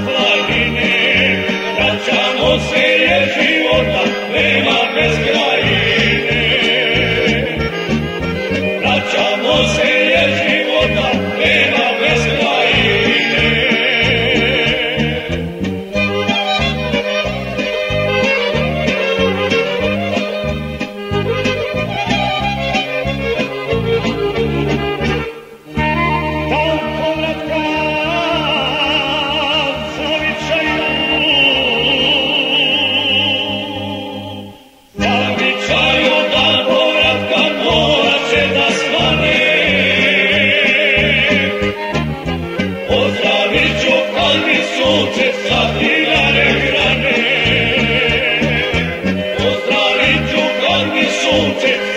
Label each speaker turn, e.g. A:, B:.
A: planine, vraćamo se jer života nema bez krajine. Vraćamo se jer života nema bez krajine. Dan povratka zavičaju, dan povratka morat će da svane. Pozdravit ću kad mi sunce sa dinare grane. Pozdravit ću kad mi sunce